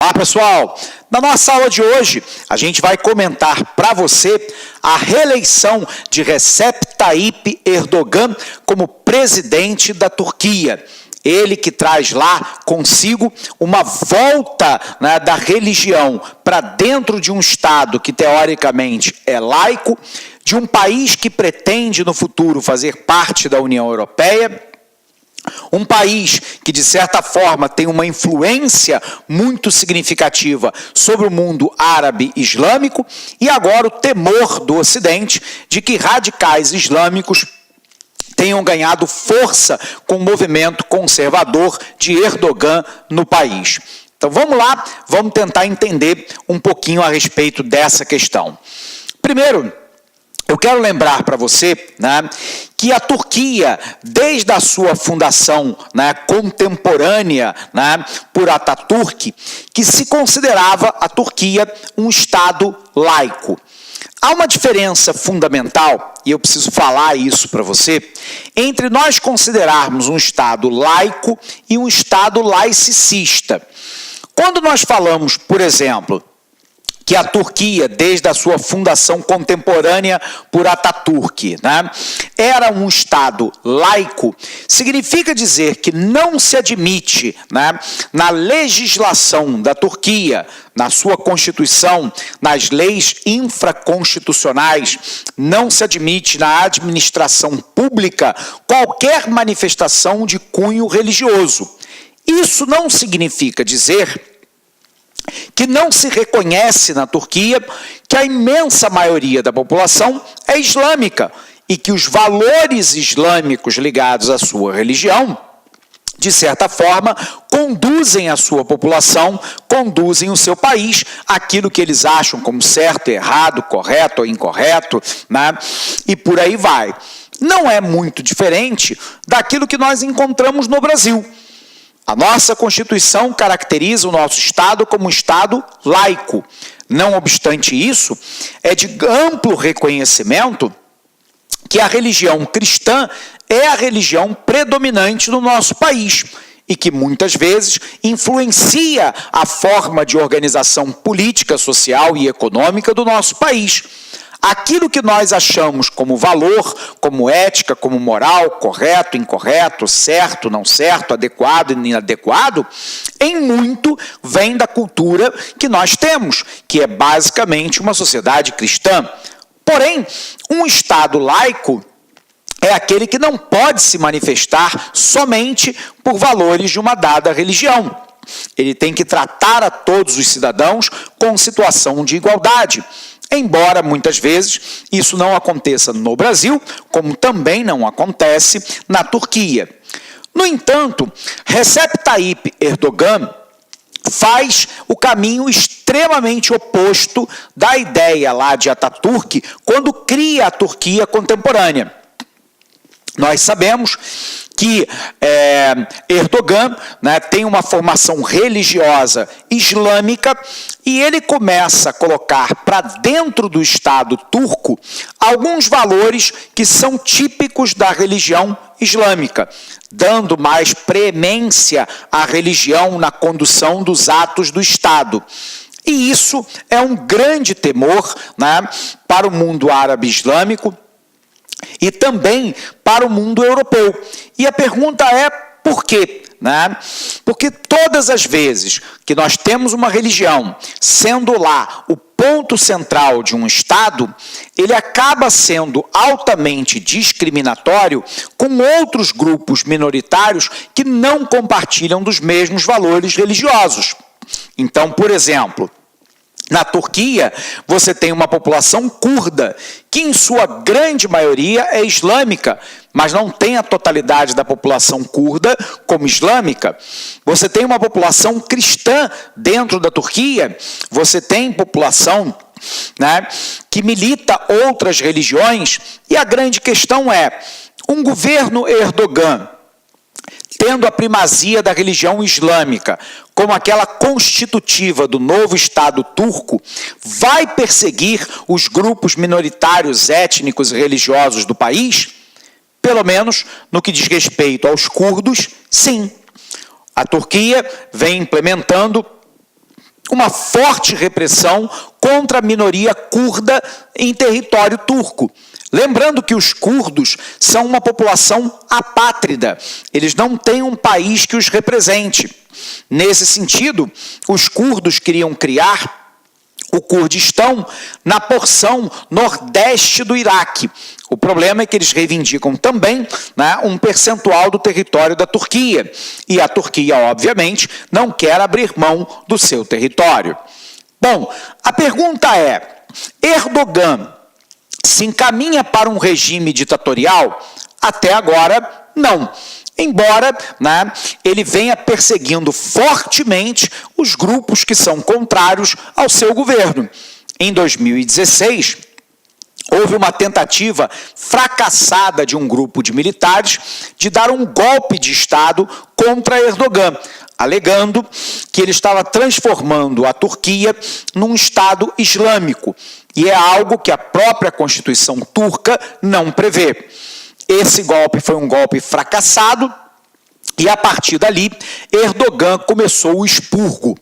Olá pessoal, na nossa aula de hoje a gente vai comentar para você a reeleição de Recep Tayyip Erdogan como presidente da Turquia. Ele que traz lá consigo uma volta, né, da religião para dentro de um Estado que teoricamente é laico, de um país que pretende no futuro fazer parte da União Europeia, um país que, de certa forma, tem uma influência muito significativa sobre o mundo árabe islâmico e agora o temor do Ocidente de que radicais islâmicos tenham ganhado força com o movimento conservador de Erdogan no país. Então vamos lá, vamos tentar entender um pouquinho a respeito dessa questão. Primeiro, eu quero lembrar para você, né, que a Turquia, desde a sua fundação, né, contemporânea, né, por Atatürk, que se considerava a Turquia um Estado laico. Há uma diferença fundamental, e eu preciso falar isso para você, entre nós considerarmos um Estado laico e um Estado laicicista. Quando nós falamos, por exemplo, que a Turquia, desde a sua fundação contemporânea por Atatürk, né, era um Estado laico, significa dizer que não se admite, né, na legislação da Turquia, na sua Constituição, nas leis infraconstitucionais, não se admite na administração pública qualquer manifestação de cunho religioso. Isso não significa dizer que não se reconhece na Turquia que a imensa maioria da população é islâmica e que os valores islâmicos ligados à sua religião, de certa forma, conduzem a sua população, conduzem o seu país àquilo que eles acham como certo, errado, correto ou incorreto, né? E por aí vai. Não é muito diferente daquilo que nós encontramos no Brasil. A nossa Constituição caracteriza o nosso Estado como um Estado laico. Não obstante isso, é de amplo reconhecimento que a religião cristã é a religião predominante no nosso país e que muitas vezes influencia a forma de organização política, social e econômica do nosso país. Aquilo que nós achamos como valor, como ética, como moral, correto, incorreto, certo, não certo, adequado e inadequado, em muito vem da cultura que nós temos, que é basicamente uma sociedade cristã. Porém, um Estado laico é aquele que não pode se manifestar somente por valores de uma dada religião. Ele tem que tratar a todos os cidadãos com situação de igualdade. Embora, muitas vezes, isso não aconteça no Brasil, como também não acontece na Turquia. No entanto, Recep Tayyip Erdogan faz o caminho extremamente oposto da ideia lá de Atatürk quando cria a Turquia contemporânea. Nós sabemos que Erdogan, né, tem uma formação religiosa islâmica e ele começa a colocar para dentro do Estado turco alguns valores que são típicos da religião islâmica, dando mais preemência à religião na condução dos atos do Estado. E isso é um grande temor, né, para o mundo árabe islâmico e também para o mundo europeu. E a pergunta é por quê? Né? Porque todas as vezes que nós temos uma religião sendo lá o ponto central de um Estado, ele acaba sendo altamente discriminatório com outros grupos minoritários que não compartilham dos mesmos valores religiosos. Então, por exemplo, na Turquia, você tem uma população curda, que em sua grande maioria é islâmica, mas não tem a totalidade da população curda como islâmica. Você tem uma população cristã dentro da Turquia, você tem população, né, que milita outras religiões, e a grande questão é, um governo Erdogan, tendo a primazia da religião islâmica como aquela constitutiva do novo Estado turco, vai perseguir os grupos minoritários étnicos e religiosos do país? Pelo menos no que diz respeito aos curdos, sim. A Turquia vem implementando uma forte repressão contra a minoria curda em território turco. Lembrando que os curdos são uma população apátrida, eles não têm um país que os represente. Nesse sentido, os curdos queriam criar o Kurdistão na porção nordeste do Iraque. O problema é que eles reivindicam também, né, um percentual do território da Turquia. E a Turquia, obviamente, não quer abrir mão do seu território. Bom, a pergunta é: Erdogan se encaminha para um regime ditatorial? Até agora, não. Embora, né, ele venha perseguindo fortemente os grupos que são contrários ao seu governo. Em 2016, houve uma tentativa fracassada de um grupo de militares de dar um golpe de Estado contra Erdogan, alegando que ele estava transformando a Turquia num Estado islâmico, e é algo que a própria Constituição turca não prevê. Esse golpe foi um golpe fracassado e, a partir dali, Erdogan começou o expurgo.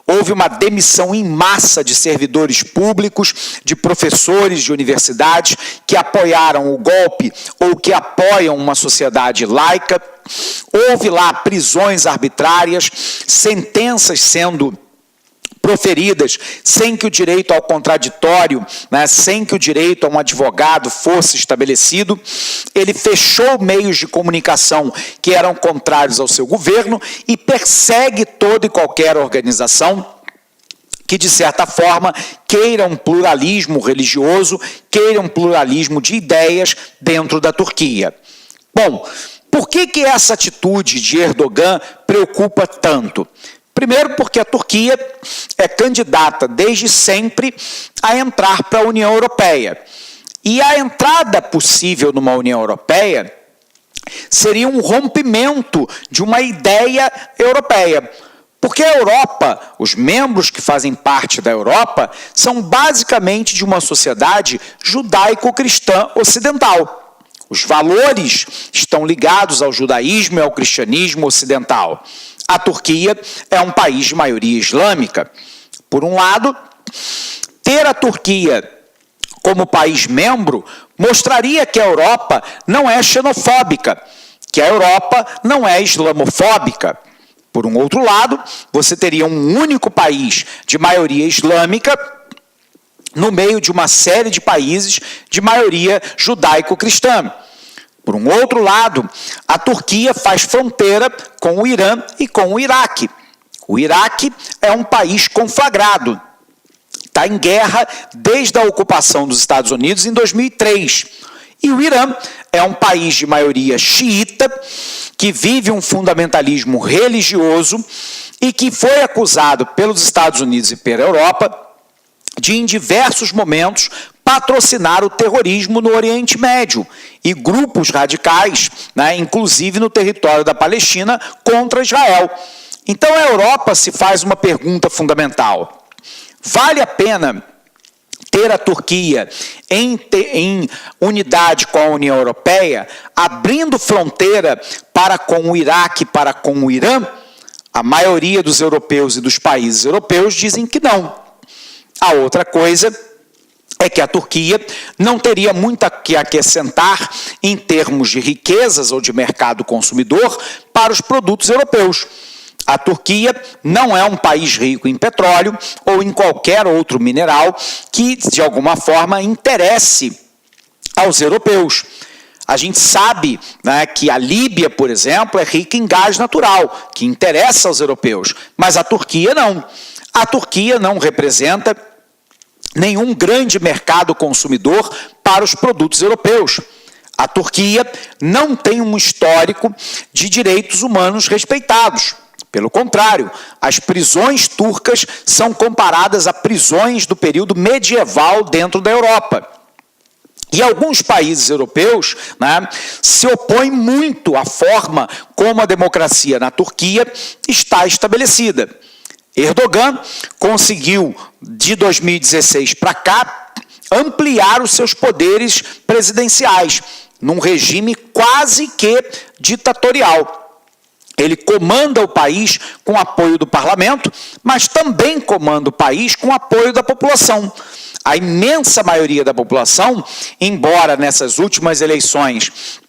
Houve uma demissão em massa de servidores públicos, de professores de universidades que apoiaram o golpe ou que apoiam uma sociedade laica. Houve lá prisões arbitrárias, sentenças sendo proferidas sem que o direito ao contraditório, né, sem que o direito a um advogado fosse estabelecido. Ele fechou meios de comunicação que eram contrários ao seu governo e persegue toda e qualquer organização que, de certa forma, queira um pluralismo religioso, queira um pluralismo de ideias dentro da Turquia. Bom, por que essa atitude de Erdogan preocupa tanto? Primeiro, porque a Turquia é candidata desde sempre a entrar para a União Europeia. E a entrada possível numa União Europeia seria um rompimento de uma ideia europeia. Porque a Europa, os membros que fazem parte da Europa, são basicamente de uma sociedade judaico-cristã ocidental. Os valores estão ligados ao judaísmo e ao cristianismo ocidental. A Turquia é um país de maioria islâmica. Por um lado, ter a Turquia como país membro mostraria que a Europa não é xenofóbica, que a Europa não é islamofóbica. Por um outro lado, você teria um único país de maioria islâmica no meio de uma série de países de maioria judaico-cristã. Por um outro lado, a Turquia faz fronteira com o Irã e com o Iraque. O Iraque é um país conflagrado. Está em guerra desde a ocupação dos Estados Unidos em 2003. E o Irã é um país de maioria xiita, que vive um fundamentalismo religioso e que foi acusado pelos Estados Unidos e pela Europa de, em diversos momentos, patrocinar o terrorismo no Oriente Médio e grupos radicais, né, inclusive no território da Palestina, contra Israel. Então a Europa se faz uma pergunta fundamental: vale a pena ter a Turquia em unidade com a União Europeia, abrindo fronteira para com o Iraque, para com o Irã? A maioria dos europeus e dos países europeus dizem que não. A outra coisa é que a Turquia não teria muito que acrescentar em termos de riquezas ou de mercado consumidor para os produtos europeus. A Turquia não é um país rico em petróleo ou em qualquer outro mineral que, de alguma forma, interesse aos europeus. A gente sabe, né, que a Líbia, por exemplo, é rica em gás natural, que interessa aos europeus, mas a Turquia não. A Turquia não representa nenhum grande mercado consumidor para os produtos europeus. A Turquia não tem um histórico de direitos humanos respeitados. Pelo contrário, as prisões turcas são comparadas a prisões do período medieval dentro da Europa. E alguns países europeus, né, se opõem muito à forma como a democracia na Turquia está estabelecida. Erdogan conseguiu, de 2016 para cá, ampliar os seus poderes presidenciais, num regime quase que ditatorial. Ele comanda o país com apoio do parlamento, mas também comanda o país com apoio da população. A imensa maioria da população, embora nessas últimas eleições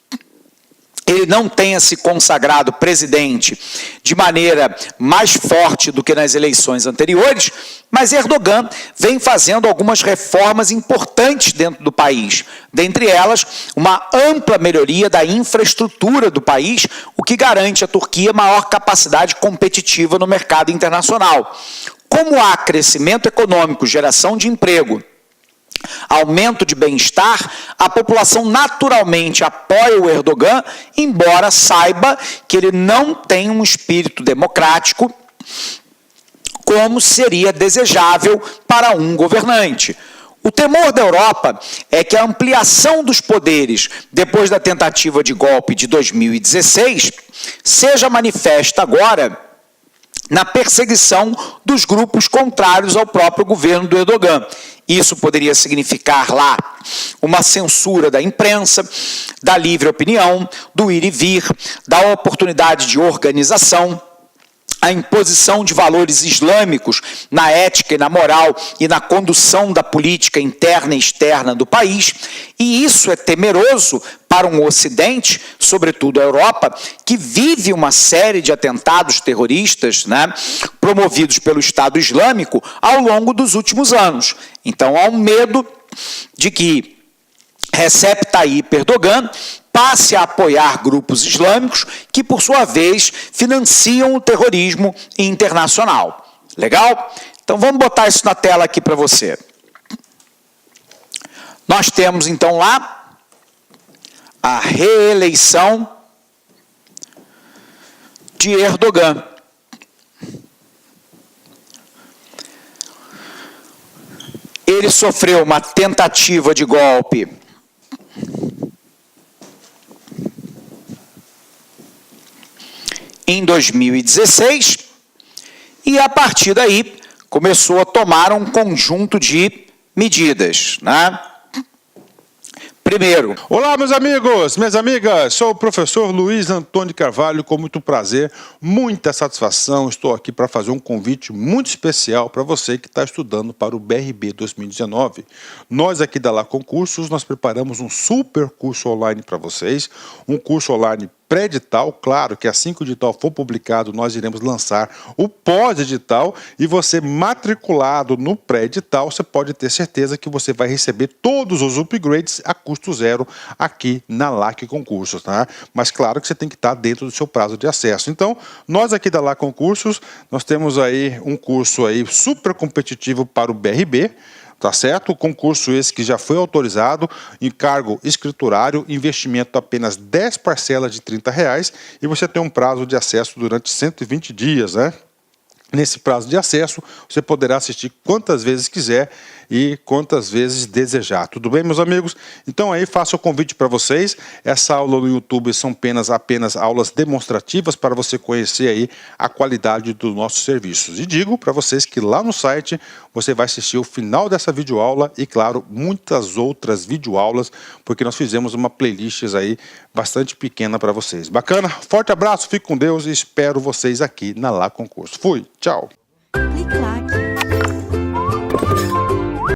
ele não tenha se consagrado presidente de maneira mais forte do que nas eleições anteriores, mas Erdogan vem fazendo algumas reformas importantes dentro do país. Dentre elas, uma ampla melhoria da infraestrutura do país, o que garante à Turquia maior capacidade competitiva no mercado internacional. Como há crescimento econômico, geração de emprego, aumento de bem-estar, a população naturalmente apoia o Erdogan, embora saiba que ele não tem um espírito democrático como seria desejável para um governante. O temor da Europa é que a ampliação dos poderes depois da tentativa de golpe de 2016 seja manifesta agora na perseguição dos grupos contrários ao próprio governo do Erdogan. Isso poderia significar lá uma censura da imprensa, da livre opinião, do ir e vir, da oportunidade de organização, a imposição de valores islâmicos na ética e na moral e na condução da política interna e externa do país, e isso é temeroso para um Ocidente, sobretudo a Europa, que vive uma série de atentados terroristas, promovidos pelo Estado Islâmico ao longo dos últimos anos. Então há um medo de que Recep Tayyip Erdogan passe a apoiar grupos islâmicos que, por sua vez, financiam o terrorismo internacional. Legal? Então vamos botar isso na tela aqui para você. Nós temos então lá a reeleição de Erdogan. Ele sofreu uma tentativa de golpe em 2016 e, a partir daí, começou a tomar um conjunto de medidas, Primeiro. Olá, meus amigos, minhas amigas, sou o professor Luiz Antônio Carvalho, com muito prazer, muita satisfação, estou aqui para fazer um convite muito especial para você que está estudando para o BRB 2019. Nós aqui da Lá Concursos, nós preparamos um super curso online para vocês, um curso online pré-edital, claro que assim que o edital for publicado, nós iremos lançar o pós-edital, e você matriculado no pré-edital, você pode ter certeza que você vai receber todos os upgrades a custo zero aqui na LAC Concursos, tá? Mas claro que você tem que estar dentro do seu prazo de acesso. Então, nós aqui da LAC Concursos, nós temos aí um curso aí super competitivo para o BRB, tá certo? O concurso esse que já foi autorizado, encargo escriturário, investimento apenas 10 parcelas de R$30, e você tem um prazo de acesso durante 120 dias, Nesse prazo de acesso, você poderá assistir quantas vezes quiser e quantas vezes desejar. Tudo bem, meus amigos? Então aí faço o convite para vocês. Essa aula no YouTube são apenas aulas demonstrativas para você conhecer aí a qualidade dos nossos serviços. E digo para vocês que lá no site você vai assistir o final dessa videoaula e, claro, muitas outras videoaulas, porque nós fizemos uma playlist aí bastante pequena para vocês. Bacana? Forte abraço, fique com Deus e espero vocês aqui na Lá Concurso. Fui! Tchau! Clique lá.